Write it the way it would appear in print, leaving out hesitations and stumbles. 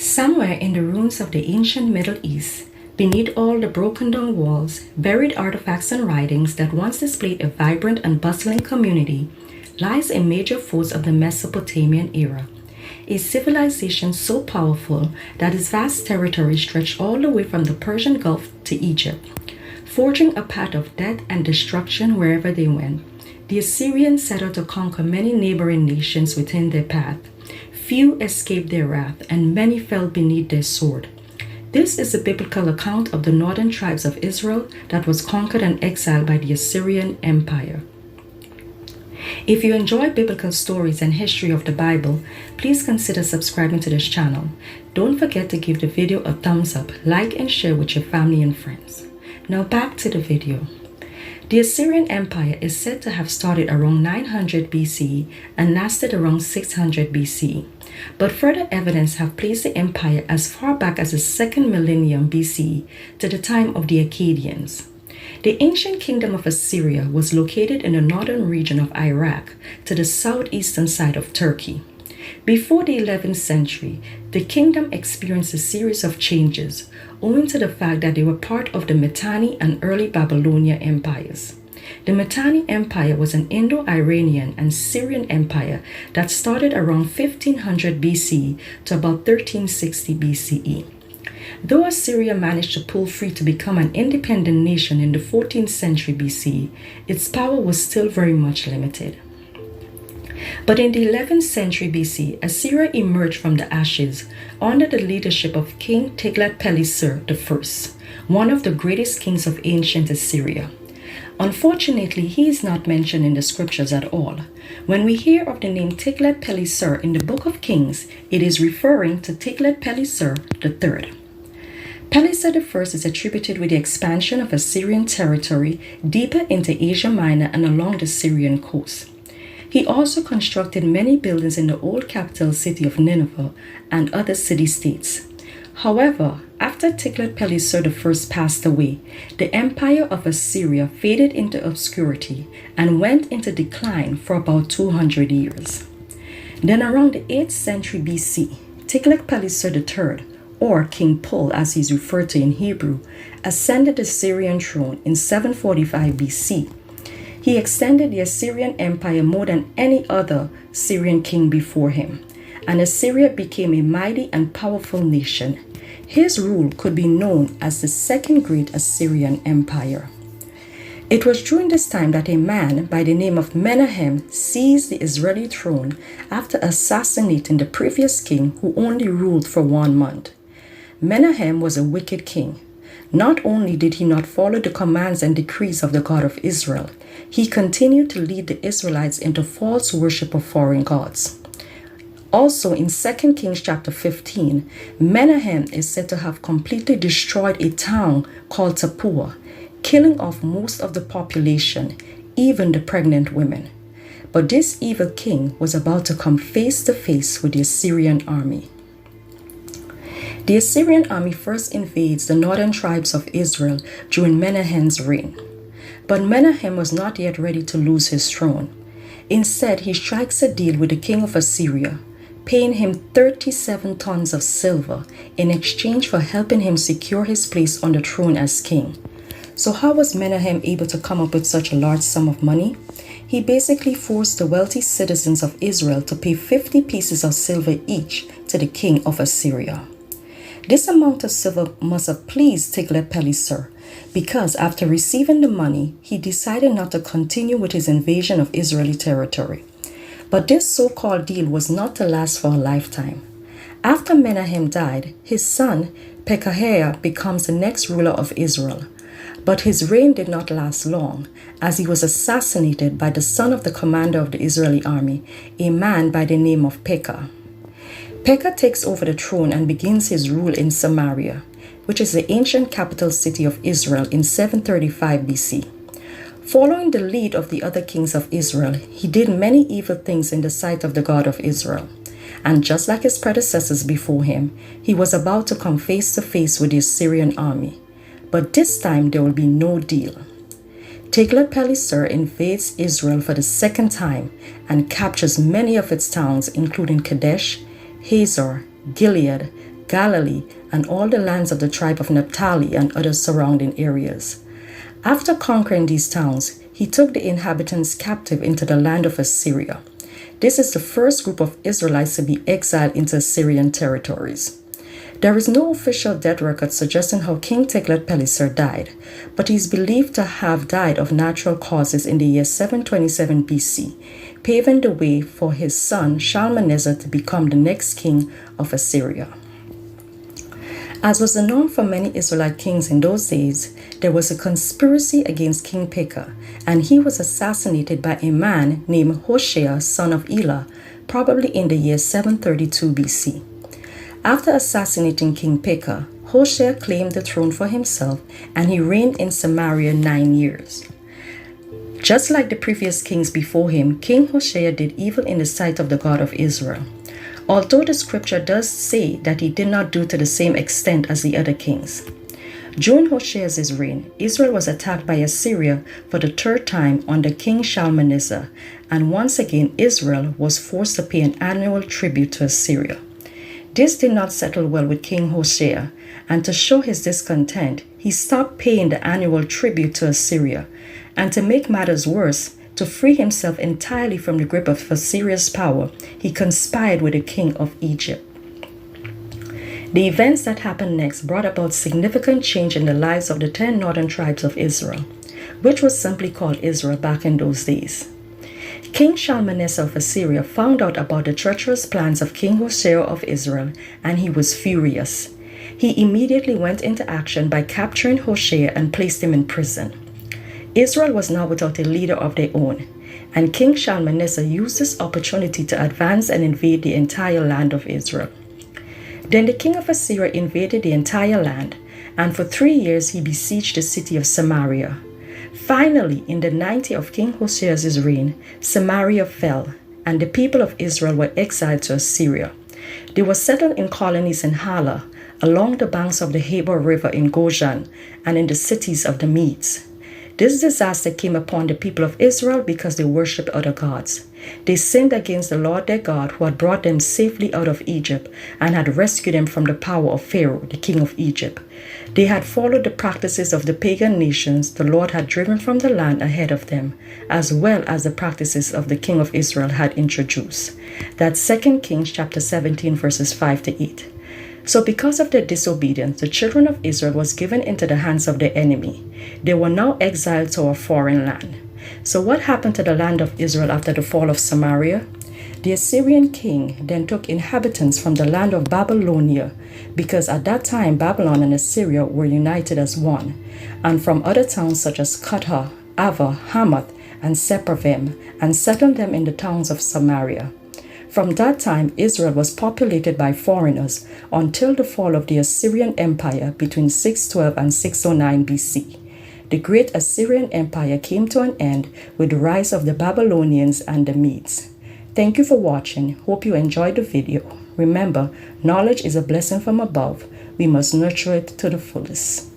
Somewhere in the ruins of the ancient Middle East, beneath all the broken down walls, buried artifacts and writings that once displayed a vibrant and bustling community, lies a major force of the Mesopotamian era, a civilization so powerful that its vast territory stretched all the way from the Persian Gulf to Egypt, forging a path of death and destruction wherever they went. The Assyrians set out to conquer many neighboring nations within their path. Few escaped their wrath, and many fell beneath their sword. This is a biblical account of the northern tribes of Israel that was conquered and exiled by the Assyrian Empire. If you enjoy biblical stories and history of the Bible, please consider subscribing to this channel. Don't forget to give the video a thumbs up, like and share with your family and friends. Now back to the video. The Assyrian Empire is said to have started around 900 BCE and lasted around 600 BCE, but further evidence have placed the empire as far back as the 2nd millennium BCE to the time of the Akkadians. The ancient kingdom of Assyria was located in the northern region of Iraq to the southeastern side of Turkey. Before the 11th century, the kingdom experienced a series of changes, owing to the fact that they were part of the Mitanni and early Babylonian empires. The Mitanni Empire was an Indo-Iranian and Syrian empire that started around 1500 BCE to about 1360 BCE. Though Assyria managed to pull free to become an independent nation in the 14th century BCE, its power was still very much limited. But in the 11th century BC, Assyria emerged from the ashes under the leadership of King Tiglath-Pileser I, one of the greatest kings of ancient Assyria. Unfortunately, he is not mentioned in the scriptures at all. When we hear of the name Tiglath-Pileser in the Book of Kings, it is referring to Tiglath-Pileser III. Pileser I is attributed with the expansion of Assyrian territory deeper into Asia Minor and along the Syrian coast. He also constructed many buildings in the old capital city of Nineveh and other city-states. However, after Tiglath-Pileser I passed away, the empire of Assyria faded into obscurity and went into decline for about 200 years. Then around the 8th century BC, Tiglath-Pileser III, or King Pul as he is referred to in Hebrew, ascended the Syrian throne in 745 BC. He extended the Assyrian Empire more than any other Syrian king before him, and Assyria became a mighty and powerful nation. His rule could be known as the Second Great Assyrian Empire. It was during this time that a man by the name of Menahem seized the Israeli throne after assassinating the previous king who only ruled for 1 month. Menahem was a wicked king. Not only did he not follow the commands and decrees of the God of Israel, he continued to lead the Israelites into false worship of foreign gods. Also in 2 Kings chapter 15, Menahem is said to have completely destroyed a town called Tappuah, killing off most of the population, even the pregnant women. But this evil king was about to come face to face with the Assyrian army. The Assyrian army first invades the northern tribes of Israel during Menahem's reign. But Menahem was not yet ready to lose his throne. Instead, he strikes a deal with the king of Assyria, paying him 37 tons of silver in exchange for helping him secure his place on the throne as king. So how was Menahem able to come up with such a large sum of money? He basically forced the wealthy citizens of Israel to pay 50 pieces of silver each to the king of Assyria. This amount of silver must have pleased Tiglath-Pileser, because after receiving the money, he decided not to continue with his invasion of Israeli territory. But this so-called deal was not to last for a lifetime. After Menahem died, his son Pekahiah becomes the next ruler of Israel. But his reign did not last long, as he was assassinated by the son of the commander of the Israeli army, a man by the name of Pekah. Pekah takes over the throne and begins his rule in Samaria, which is the ancient capital city of Israel, in 735 BC. Following the lead of the other kings of Israel, he did many evil things in the sight of the God of Israel. And just like his predecessors before him, he was about to come face to face with the Assyrian army. But this time there will be no deal. Tiglath-Pileser invades Israel for the second time and captures many of its towns, including Kadesh, Hazor, Gilead, Galilee, and all the lands of the tribe of Naphtali and other surrounding areas. After conquering these towns, he took the inhabitants captive into the land of Assyria. This is the first group of Israelites to be exiled into Assyrian territories. There is no official death record suggesting how King Tiglath-Pileser died, but he is believed to have died of natural causes in the year 727 BC, paving the way for his son Shalmaneser to become the next king of Assyria. As was the norm for many Israelite kings in those days, there was a conspiracy against King Pekah, and he was assassinated by a man named Hoshea, son of Elah, probably in the year 732 BC. After assassinating King Pekah, Hoshea claimed the throne for himself, and he reigned in Samaria 9 years. Just like the previous kings before him, King Hoshea did evil in the sight of the God of Israel. Although the scripture does say that he did not do to the same extent as the other kings. During Hoshea's reign, Israel was attacked by Assyria for the third time under King Shalmaneser, and once again Israel was forced to pay an annual tribute to Assyria. This did not settle well with King Hoshea, and to show his discontent, he stopped paying the annual tribute to Assyria, and to make matters worse, to free himself entirely from the grip of Assyria's power, he conspired with the king of Egypt. The events that happened next brought about significant change in the lives of the 10 northern tribes of Israel, which was simply called Israel back in those days. King Shalmaneser of Assyria found out about the treacherous plans of King Hoshea of Israel, and he was furious. He immediately went into action by capturing Hoshea and placed him in prison. Israel was now without a leader of their own, and King Shalmaneser used this opportunity to advance and invade the entire land of Israel. Then the king of Assyria invaded the entire land, and for 3 years he besieged the city of Samaria. Finally, in the 90th of King Hoshea's reign, Samaria fell, and the people of Israel were exiled to Assyria. They were settled in colonies in Hala, along the banks of the Habor River in Goshen, and in the cities of the Medes. This disaster came upon the people of Israel because they worshipped other gods. They sinned against the Lord their God, who had brought them safely out of Egypt and had rescued them from the power of Pharaoh, the king of Egypt. They had followed the practices of the pagan nations the Lord had driven from the land ahead of them, as well as the practices of the king of Israel had introduced. That's 2 Kings chapter 17 verses 5 to 8. So because of their disobedience, the children of Israel was given into the hands of their enemy. They were now exiled to a foreign land. So what happened to the land of Israel after the fall of Samaria? The Assyrian king then took inhabitants from the land of Babylonia, because at that time Babylon and Assyria were united as one, and from other towns such as Kutha, Ava, Hamath, and Sepharvaim, and settled them in the towns of Samaria. From that time, Israel was populated by foreigners until the fall of the Assyrian Empire between 612 and 609 BC. The great Assyrian Empire came to an end with the rise of the Babylonians and the Medes. Thank you for watching. Hope you enjoyed the video. Remember, knowledge is a blessing from above. We must nurture it to the fullest.